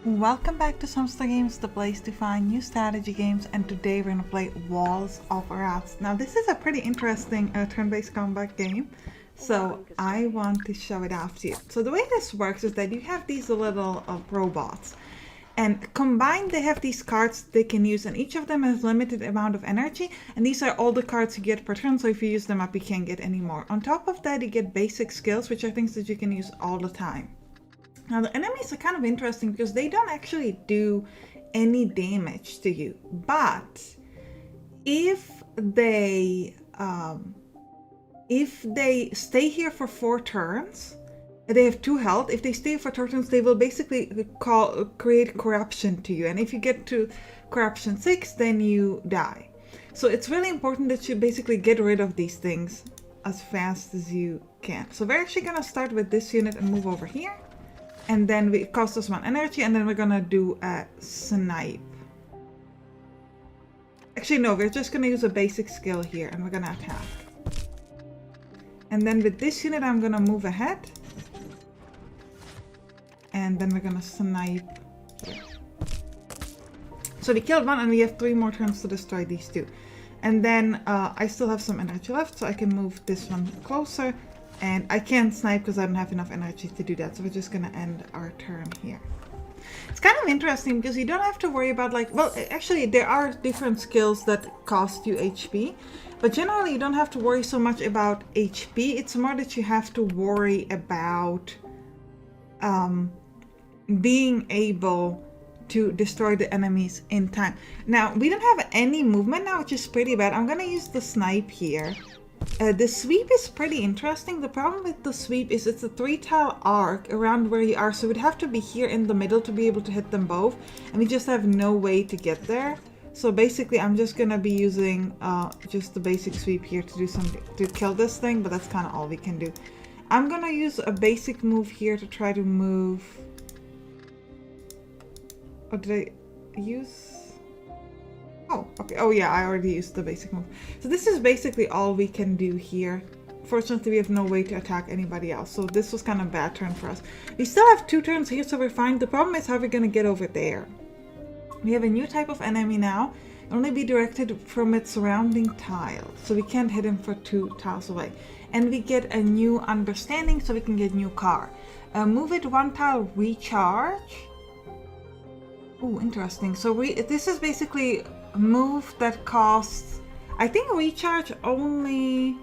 Welcome back to Sampstra Games, the place to find new strategy games, and today we're going to play Walls of Wrath. Now this is a pretty interesting turn-based combat game, so I want to show it off to you. So the way this works is that you have these little robots, and combined they have these cards they can use, and each of them has limited amount of energy, and these are all the cards you get per turn, so if you use them up you can't get any more. On top of that you get basic skills, which are things that you can use all the time. Now the enemies are kind of interesting because they don't actually do any damage to you, but if they stay here for 4 turns, they have 2 health. If they stay for 4 turns, they will basically create corruption to you, and if you get to corruption 6, then you die. So it's really important that you basically get rid of these things as fast as you can. So we're actually gonna start with this unit and move over here. And then it costs us 1 energy, and then we're gonna do a snipe. Actually, no, we're just gonna use a basic skill here, and we're gonna attack. And then with this unit, I'm gonna move ahead. And then we're gonna snipe here. So we killed 1, and we have 3 more turns to destroy these 2. And then I still have some energy left, so I can move this one closer. And I can't snipe because I don't have enough energy to do that, so we're just gonna end our turn here. It's kind of interesting because you don't have to worry about well, actually there are different skills that cost you HP, but generally you don't have to worry so much about HP. It's more that you have to worry about being able to destroy the enemies in time. Now, we don't have any movement now, which is pretty bad. I'm gonna use the snipe here. The sweep is pretty interesting. The problem with the sweep is it's a 3-tile arc around where you are, so we'd have to be here in the middle to be able to hit them both, and we just have no way to get there. So basically I'm just gonna be using just the basic sweep here to do something to kill this thing, but that's kind of all we can do. I'm gonna use a basic move here to try to move. Oh, did I use? Oh, okay. Oh yeah, I already used the basic move. So this is basically all we can do here. Fortunately, we have no way to attack anybody else. So this was kind of a bad turn for us. We still have 2 turns here, so we're fine. The problem is how we're going to get over there. We have a new type of enemy now. Only be directed from its surrounding tile. So we can't hit him for 2 tiles away. And we get a new understanding, so we can get new car. Move it 1 tile, recharge. Oh, interesting. So this is basically a move that costs, I think, recharge only.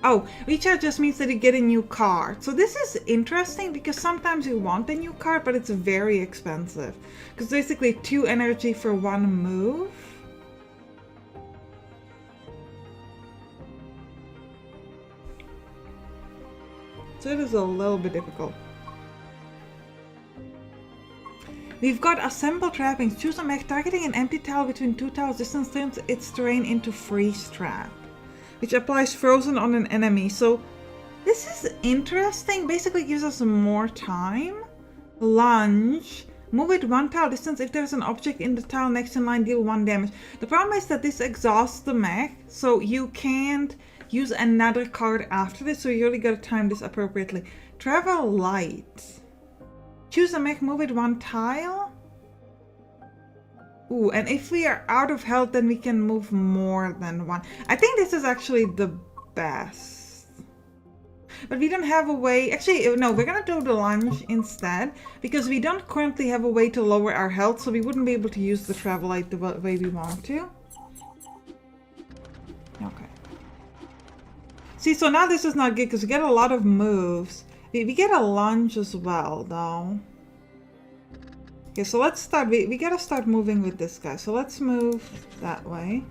Oh, recharge just means that you get a new card. So this is interesting because sometimes you want a new card, but it's very expensive. Because basically 2 energy for 1 move. So it is a little bit difficult. We've got Assemble Trappings. Choose a mech targeting an empty tile between 2 tiles distance turns its terrain into Freeze Trap, which applies Frozen on an enemy. So this is interesting. Basically gives us more time. Lunge. Move it 1 tile distance. If there's an object in the tile next in line, deal 1 damage. The problem is that this exhausts the mech, so you can't use another card after this, so you really gotta time this appropriately. Travel Light. Choose a mech, move it 1 tile. Ooh, and if we are out of health, then we can move more than 1. I think this is actually the best. But we don't have a way. Actually, no, we're gonna do the lunge instead, because we don't currently have a way to lower our health, so we wouldn't be able to use the travel light the way we want to. Okay. See, so now this is not good because we get a lot of moves. We get a lunge as well, though. Okay, so let's start. We gotta start moving with this guy. So let's move that way.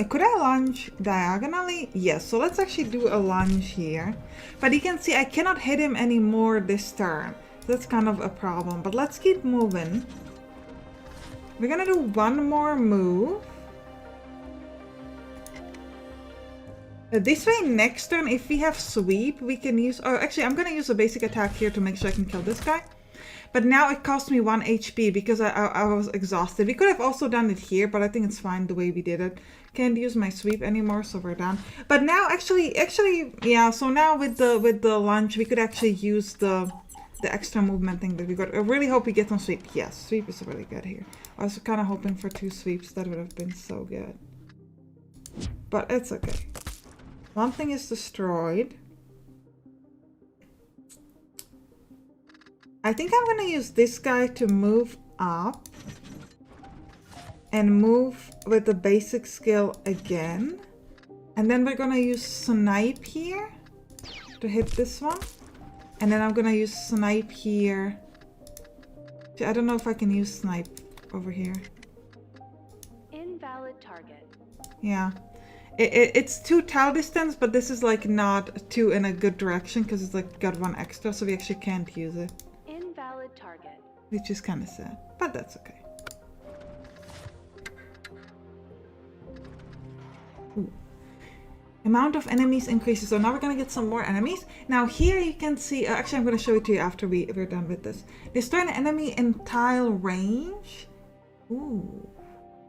Could I lunge diagonally? Yes, so let's actually do a lunge here. But you can see I cannot hit him anymore this turn. That's kind of a problem, but let's keep moving. We're gonna do 1 more move. This way next turn, if we have sweep, we can use... Oh, actually, I'm going to use a basic attack here to make sure I can kill this guy. But now it cost me 1 HP because I was exhausted. We could have also done it here, but I think it's fine the way we did it. Can't use my sweep anymore, so we're done. But now, actually, yeah. So now with the lunge, we could actually use the the extra movement thing that we got. I really hope we get some sweep. Yes, sweep is really good here. I was kind of hoping for 2 sweeps. That would have been so good. But it's okay. One thing is destroyed. I think I'm going to use this guy to move up. And move with the basic skill again. And then we're going to use snipe here to hit this one. And then I'm going to use snipe here. I don't know if I can use snipe over here. Invalid target. Yeah. It's 2 tau distance, but this is like not 2 in a good direction because it's like got 1 extra, so we actually can't use it. Invalid target. Which is kind of sad, but that's okay. Ooh. Amount of enemies increases, so now we're gonna get some more enemies. Now here you can see, actually I'm gonna show it to you after we're done with this. Destroy an enemy in tile range. Ooh.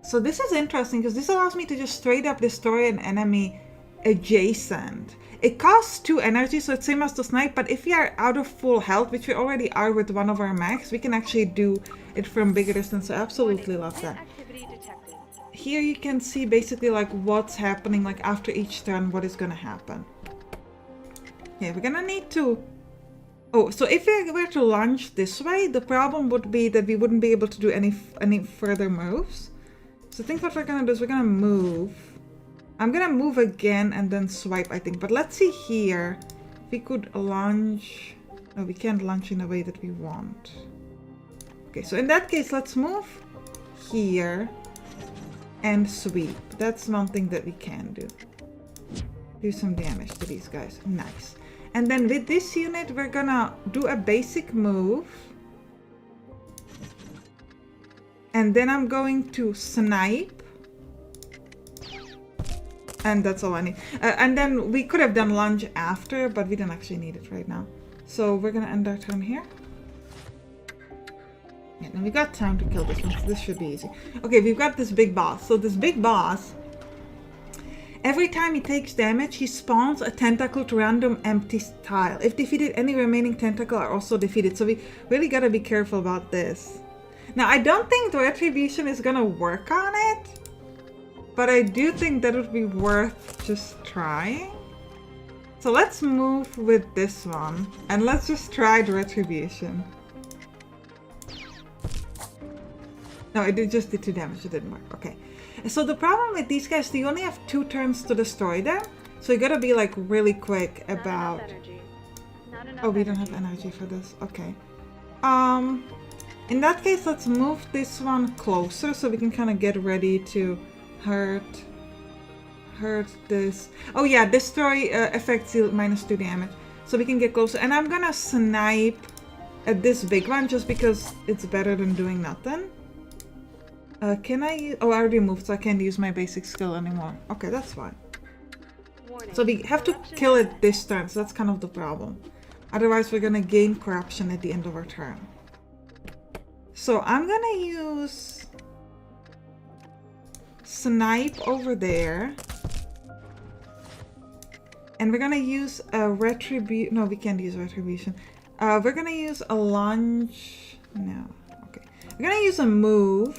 So this is interesting because this allows me to just straight up destroy an enemy adjacent. It costs 2 energy, so it's same as the snipe, but if we are out of full health, which we already are with one of our max, we can actually do it from bigger distance. So I absolutely love that. Here you can see basically like what's happening, like after each turn, what is gonna happen. Yeah, we're gonna need to... Oh, so if we were to launch this way, the problem would be that we wouldn't be able to do any further moves. So I think what we're gonna do is we're gonna move. I'm gonna move again and then swipe, I think. But let's see here. If we could launch... No, we can't launch in the way that we want. Okay, so in that case, let's move here and sweep. That's one thing that we can do. Do some damage to these guys. Nice. And then with this unit, we're gonna do a basic move. And then I'm going to snipe. And that's all I need. And then we could have done lunge after, but we don't actually need it right now. So we're gonna end our turn here. Yeah, and we got time to kill this one, so this should be easy. Okay, we've got this big boss. So this big boss, every time he takes damage, he spawns a tentacle to random empty tile. If defeated, any remaining tentacle are also defeated. So we really gotta be careful about this. Now, I don't think the retribution is gonna work on it, but I do think that would be worth just trying. So let's move with this one, and let's just try the retribution. No, it just did 2 damage, it didn't work, okay. So the problem with these guys, you only have 2 turns to destroy them, so you gotta be like really quick about... Oh, we don't have energy for this, okay. In that case, let's move this one closer so we can kind of get ready to hurt this. Oh yeah, destroy affects you -2 damage. So we can get closer. And I'm gonna snipe at this big one just because it's better than doing nothing. Can I use... Oh, I already moved, so I can't use my basic skill anymore. Okay, that's fine. So we have to kill it this turn, so that's kind of the problem. Otherwise, we're gonna gain corruption at the end of our turn. So I'm gonna use snipe over there. And we're gonna use a retribution. No, we can't use retribution. We're gonna use a lunge. No, okay. We're gonna use a move.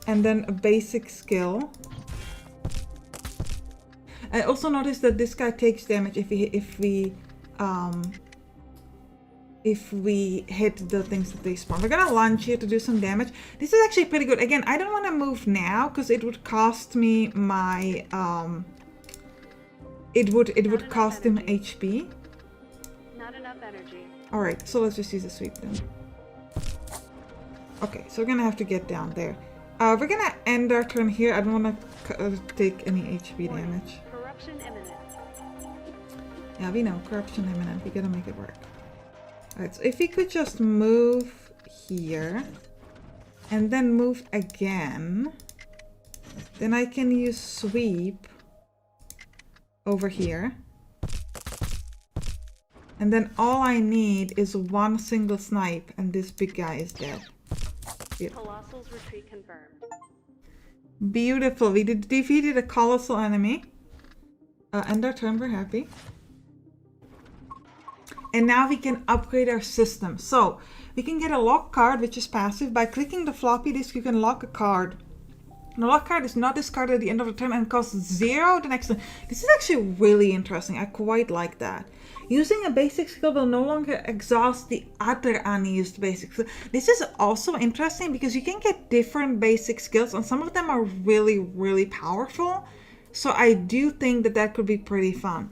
And then a basic skill. I also noticed that this guy takes damage if we hit the things that they spawn. We're gonna launch here to do some damage. This is actually pretty good. Again, I don't want to move now because it would cost me my it would cost him HP. Not enough energy. All right, so let's just use a sweep then. Okay, so we're gonna have to get down there. We're gonna end our turn here. I don't want to take any HP damage. Corruption imminent. Yeah, we know corruption imminent. We gotta make it work. Alright, so if we could just move here and then move again, then I can use sweep over here. And then all I need is one single snipe and this big guy is dead. Beautiful. Colossal's retreat confirmed. Beautiful. We defeated a colossal enemy. End our turn, we're happy. And now we can upgrade our system. So we can get a lock card, which is passive. By clicking the floppy disk, you can lock a card. The lock card is not discarded at the end of the turn and costs 0 the next turn. This is actually really interesting. I quite like that. Using a basic skill will no longer exhaust the other unused basic skill. This is also interesting because you can get different basic skills and some of them are really, really powerful. So I do think that that could be pretty fun.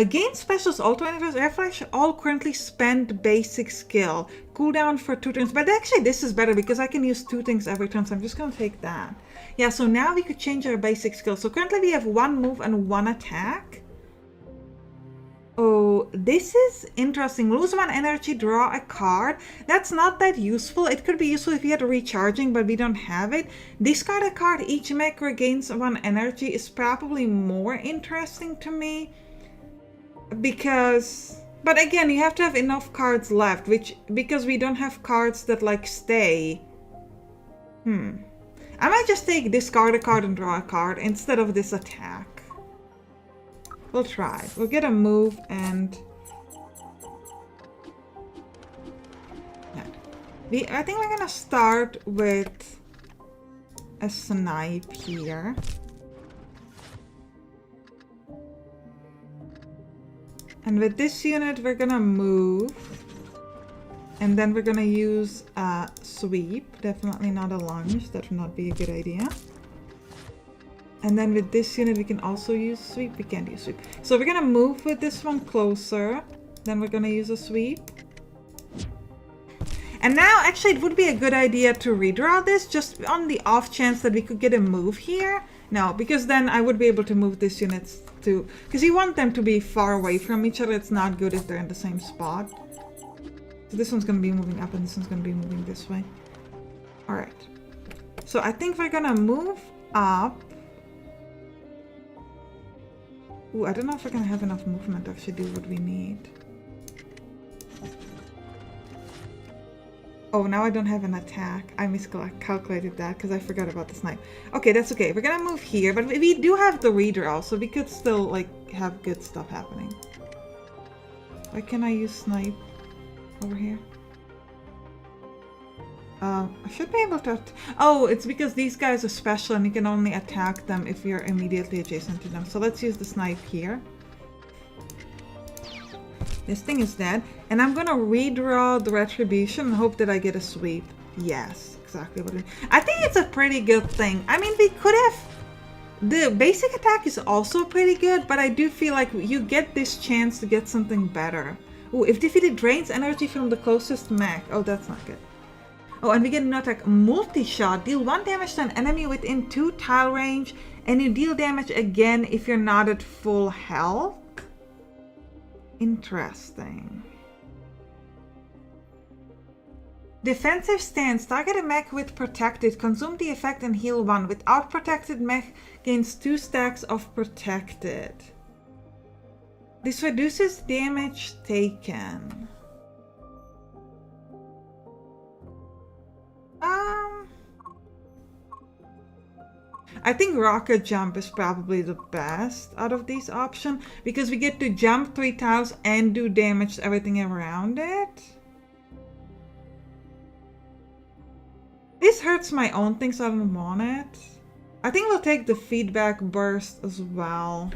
Gain specials auto enters airflash all currently spend basic skill. Cooldown for 2 turns. But actually this is better because I can use 2 things every turn. So I'm just going to take that. Yeah, so now we could change our basic skill. So currently we have 1 move and 1 attack. Oh, this is interesting. Lose 1 energy, draw a card. That's not that useful. It could be useful if you had recharging, but we don't have it. Discard a card. Each mech regains 1 energy is probably more interesting to me. Because... But again, you have to have enough cards left, because we don't have cards that like stay. I might just take discard a card and draw a card instead of this attack. We'll try. We'll get a move and... I think we're gonna start with a snipe here. And with this unit, we're gonna move. And then we're gonna use a sweep. Definitely not a lunge. That would not be a good idea. And then with this unit, we can also use sweep. We can't use sweep. So we're gonna move with this one closer. Then we're gonna use a sweep. And now, actually, it would be a good idea to redraw this just on the off chance that we could get a move here. No, because then I would be able to move these units to... Because you want them to be far away from each other. It's not good if they're in the same spot. So this one's going to be moving up and this one's going to be moving this way. Alright. So I think we're going to move up. Ooh, I don't know if we're going to have enough movement to actually do what we need. Oh, now I don't have an attack. I miscalculated that because I forgot about the snipe. Okay, that's okay. We're going to move here, but we do have the redraw, so we could still like have good stuff happening. Why can't I use snipe over here? I should be able to... Oh, it's because these guys are special and you can only attack them if you're immediately adjacent to them. So let's use the snipe here. This thing is dead. And I'm gonna redraw the retribution and hope that I get a sweep. Yes, exactly what it is. I think it's a pretty good thing. I mean, we could have... The basic attack is also pretty good, but I do feel like you get this chance to get something better. Ooh, if defeated, drains energy from the closest mech. Oh, that's not good. Oh, and we get an attack multi-shot. Deal 1 damage to an enemy within 2 tile range, and you deal damage again if you're not at full health. Interesting. Defensive stance. Target a mech with protected. Consume the effect and heal 1. Without protected, mech gains 2 stacks of protected. This reduces damage taken. I think rocket jump is probably the best out of these options because we get to jump 3 tiles and do damage to everything around it. This hurts my own thing, so I don't want it. I think we'll take the feedback burst as well.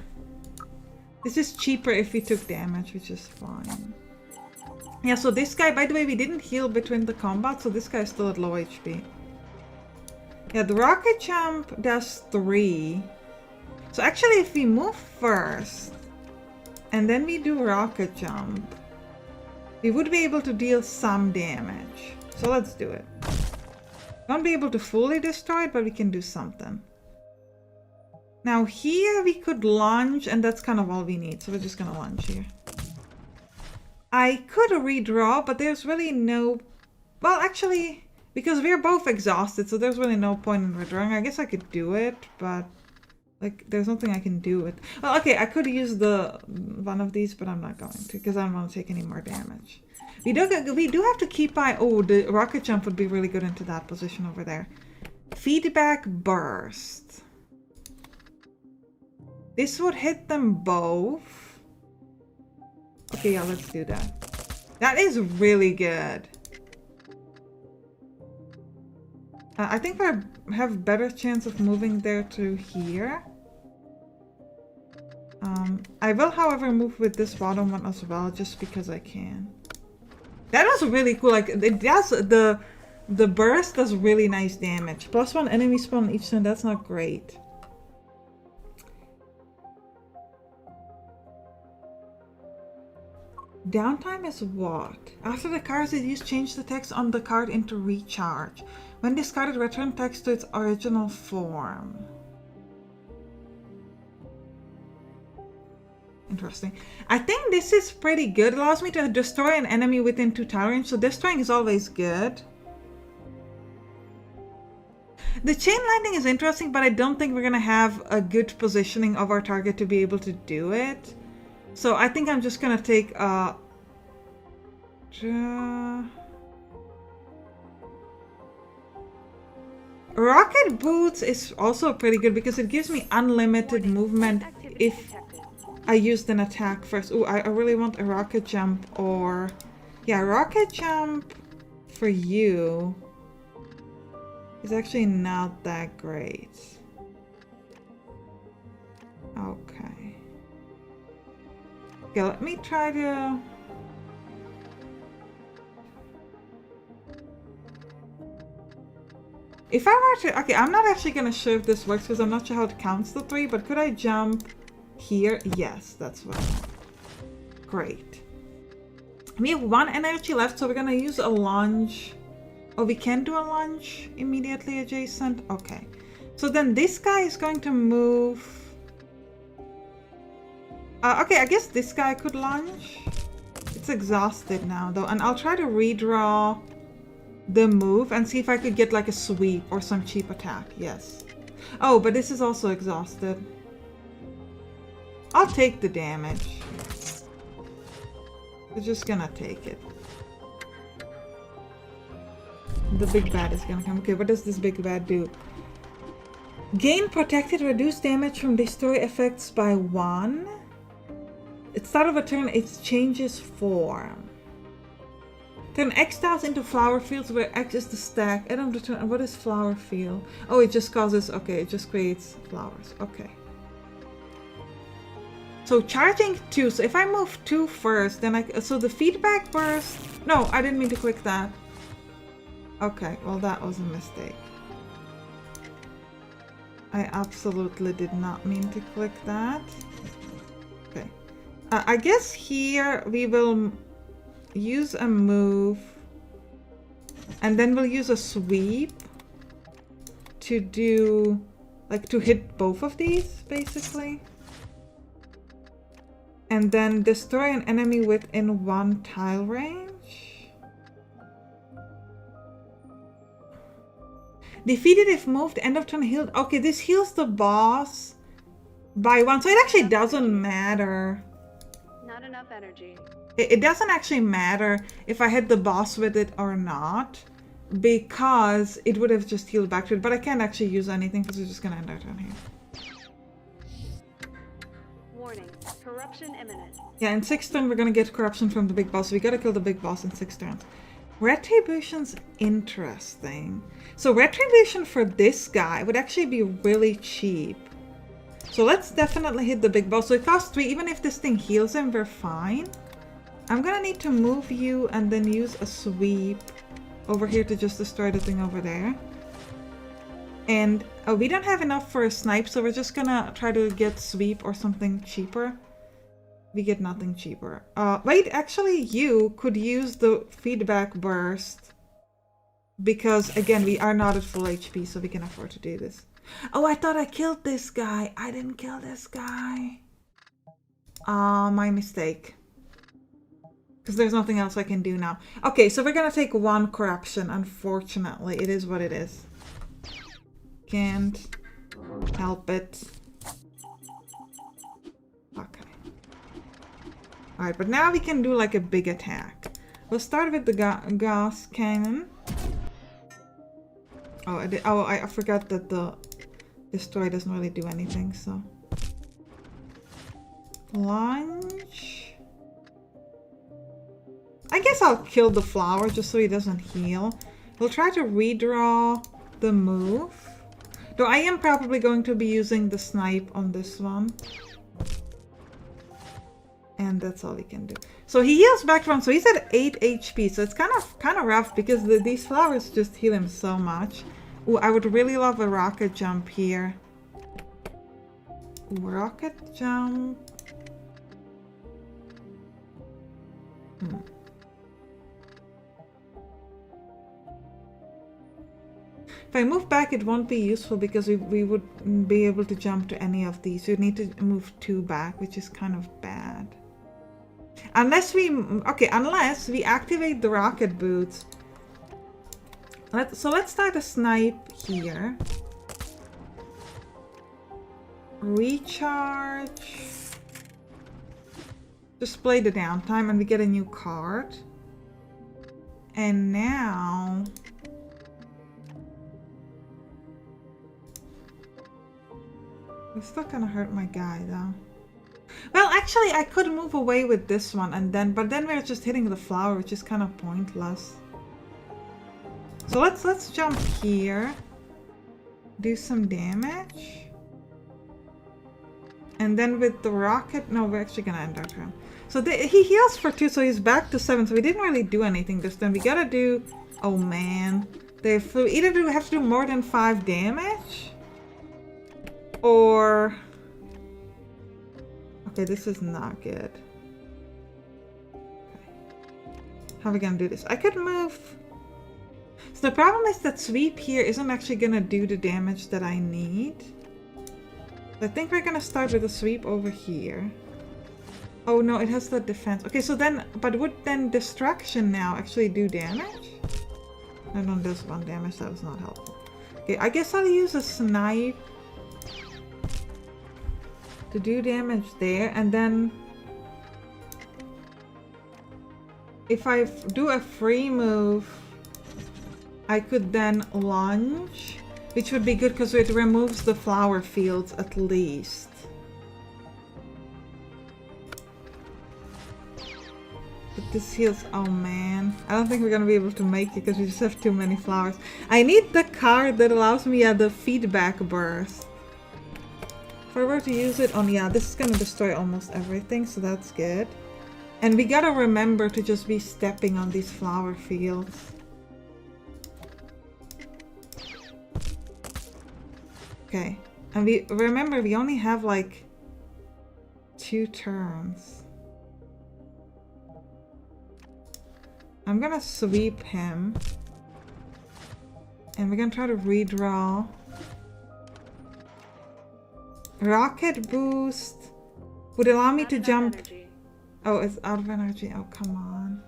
This is cheaper if we took damage, which is fine. Yeah, so this guy, by the way, we didn't heal between the combat, so this guy is still at low HP. Yeah, the rocket jump does 3. So actually, if we move first, and then we do rocket jump, we would be able to deal some damage. So let's do it. Won't be able to fully destroy it, but we can do something. Now here we could lunge, and that's kind of all we need. So we're just gonna lunge here. I could redraw, but there's really no... Well, actually... Because we're both exhausted, so there's really no point in redrawing. I guess I could do it, but like there's nothing I can do with. Well, okay, I could use the one of these, but I'm not going to because I don't want to take any more damage. We do have to keep eye. Oh, the rocket jump would be really good into that position over there. Feedback burst. This would hit them both. Okay, yeah, let's do that. That is really good. I think I have better chance of moving there to here. I will, however, move with this bottom one as well, just because I can. That was really cool. Like, it does the burst does really nice damage. +1 enemy spawn each turn. That's not great. Downtime is what? After the cards is used, change the text on the card into recharge. When discarded, return text to its original form. Interesting. I think this is pretty good. It allows me to destroy an enemy within 2 tile range, so destroying is always good. The chain lightning is interesting, but I don't think we're gonna have a good positioning of our target to be able to do it. So I think I'm just gonna take Rocket Boots is also pretty good because it gives me unlimited movement if I used an attack first. Ooh, I really want a rocket jump, or yeah, rocket jump for you is actually not that great. Okay. Okay, let me try to... If I were to... Okay, I'm not actually gonna sure if this works because I'm not sure how it counts the 3, but could I jump here? Yes, that's what I want. Great. We have 1 energy left, so we're gonna use a lunge. Oh, we can do a lunge immediately adjacent? Okay. So then this guy is going to move... okay, I guess this guy could lunge. It's exhausted now, though. And I'll try to redraw the move and see if I could get like a sweep or some cheap attack. Yes. Oh, but this is also exhausted. I'll take the damage. We're just gonna take it. The big bad is gonna come. Okay, what does this big bad do? Gain protected, reduce damage from destroy effects by 1. At start of a turn, it changes form. Turn X tiles into flower fields where X is the stack. End of the turn. And what is flower field? Oh, it just causes... Okay, it just creates flowers. Okay. So charging 2. So if I move 2 first, then I... So the feedback burst... No, I didn't mean to click that. Okay, well that was a mistake. I absolutely did not mean to click that. Okay. I guess here we will use a move and then we'll use a sweep to do, like, to hit both of these, basically. And then destroy an enemy within 1 tile range. Defeated if moved, end of turn healed. Okay, this heals the boss by 1, so it actually doesn't matter. Not enough energy. It doesn't actually matter if I hit the boss with it or not, because it would have just healed back to it, but I can't actually use anything because it's just gonna end our turn here. Warning, corruption imminent. Yeah, in 6 turns we're gonna get corruption from the big boss, so we gotta kill the big boss in 6 turns. Retribution's interesting. So retribution for this guy would actually be really cheap. So let's definitely hit the big boss. So it costs 3. Even if this thing heals him, we're fine. I'm gonna need to move you and then use a sweep over here to just destroy the thing over there. And we don't have enough for a snipe, so we're just gonna try to get sweep or something cheaper. We get nothing cheaper. Wait, actually you could use the feedback burst because, again, we are not at full HP, so we can afford to do this. Oh, I thought I killed this guy. I didn't kill this guy. My mistake. Because there's nothing else I can do now. Okay, so we're gonna take 1 corruption, unfortunately. It is what it is. Can't help it. Okay. Alright, but now we can do like a big attack. We'll start with the gas cannon. Oh, I forgot that the destroy doesn't really do anything, so. Lunge. I guess guess I'll kill the flower just so he doesn't heal. We'll try to redraw the move. Though I am probably going to be using the snipe on this one. And that's all he can do. So he heals back from, so he's at 8 HP. So it's kind of rough because these flowers just heal him so much. Ooh, I would really love a rocket jump here. Ooh, rocket jump. If I move back, it won't be useful because we wouldn't be able to jump to any of these. You'd need to move 2 back, which is kind of bad. Unless we activate the rocket boots. So let's start a snipe here. Recharge. Display the downtime and we get a new card. And now... It's still gonna hurt my guy though. Well, actually I could move away with this one and then, but then we're just hitting the flower, which is kind of pointless. So let's jump here. Do some damage. And then with the rocket, no, we're actually gonna end our turn. So he heals for 2, so he's back to 7. So we didn't really do anything this time. We gotta do, oh man. They either have to do more than 5 damage. Or... Okay, this is not good. Okay. How are we gonna do this? I could move... So the problem is that sweep here isn't actually gonna do the damage that I need. I think we're gonna start with a sweep over here. Oh no, it has the defense. Okay, so then... But would then destruction now actually do damage? No, no, there's 1 damage. That was not helpful. Okay, I guess I'll use a snipe to do damage there, and then if I do a free move, I could then lunge, which would be good because it removes the flower fields at least. But this heals, oh man, I don't think we're gonna be able to make it because we just have too many flowers. I need the card that allows me the feedback burst. If I were to use it on, yeah, this is gonna destroy almost everything, so that's good. And we gotta remember to just be stepping on these flower fields. Okay, and remember we only have like 2 turns. I'm gonna sweep him. And we're gonna try to redraw. Rocket boost would allow me to jump. Energy. Oh, it's out of energy. Oh, come on.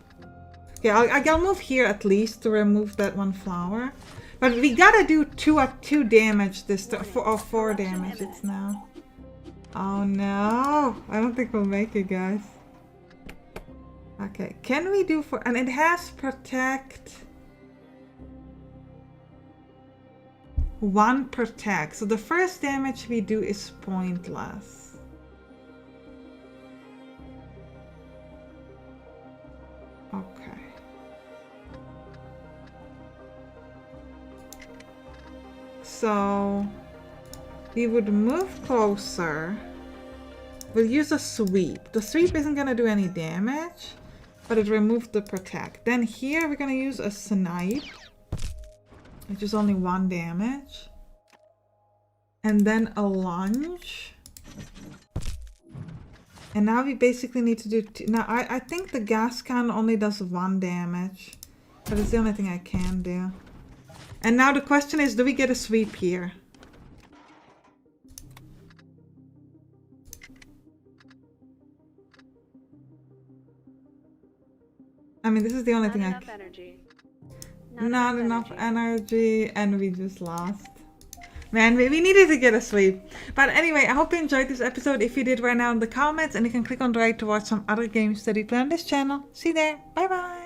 Okay, I'll move here at least to remove that 1 flower. But we gotta do 2 damage this time. 4 damage it's now. Oh no. I don't think we'll make it, guys. Okay, can we do 4? And it has protect. 1 protect. So the first damage we do is pointless. Okay. So we would move closer. We'll use a sweep. The sweep isn't gonna do any damage, but it removed the protect. Then here we're gonna use a snipe, which is only 1 damage. And then a lunge. And now we basically need to do... Now, I think the gas can only does 1 damage. But it's the only thing I can do. And now the question is, do we get a sweep here? I mean, this is the only thing I can... Not enough energy, and we just lost. Man, we needed to get a sweep. But anyway, I hope you enjoyed this episode. If you did, write down in the comments, and you can click on the right to watch some other games that we play on this channel. See you there. Bye bye.